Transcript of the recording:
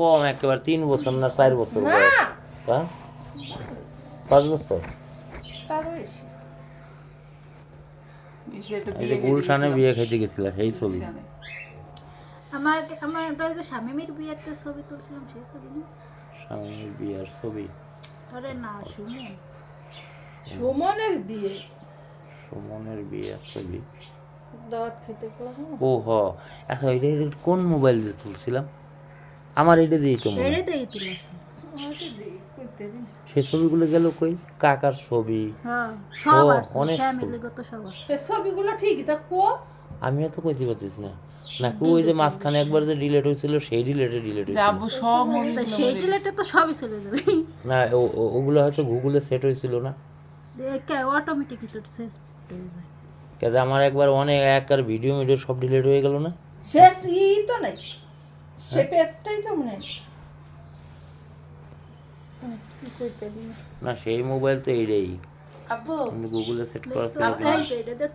কম একেবারে 3 বছর না 4 বছর বয়স। হ্যাঁ 5 বছর। এই যে গুলশানে বিয়ে খেতে গেছিলাম সেই ছবি। আমার আমরা যে শামিমের বিয়েতে ছবি তুলছিলাম সেই ছবি না? স্বামীর বিয়ের ছবি। আরে না, সুমন। সুমনের বিয়ে, সুমনের বিয়ের ছবি। দাওয়াত খেতে গেলাম। ও হ এখন এটা কোন মোবাইল দিয়ে তুলছিলাম? আমার এটা দিয়েই তো মনে হয়। এটাই তুলেছি। সেই ছবিগুলো গেল কই? কাকার ছবি। হ্যাঁ, সব ও, আছে, অনেক ফ্যামিলিগত সব আছে। সে ছবিগুলো ঠিকই তা কো আমিও তো কইতে পারতেছি না নাকি ওই যে মাঝখানে একবার যে ডিলেট হয়েছিল সেই ডিলেট হয়েছিল যাবো সব তাই সেই রিলেটে তো সবই চলে যাবে। না ওগুলো হয়তো গুগলে সেট হয়েছিল না। দেখে অটোমেটিক এটা শেষ হয়ে যায়। কাজে আমার একবার অনেক একার ভিডিও সব ডিলিট হয়ে গেল না। শেষ ই তো নাই, সে পেজটাই তো মনে নেই। কি কইতে দিন না সেই মোবাইল তো এইটাই আব্বু গুগলে সেট করা ছিল তো কিনা। এই যে এটা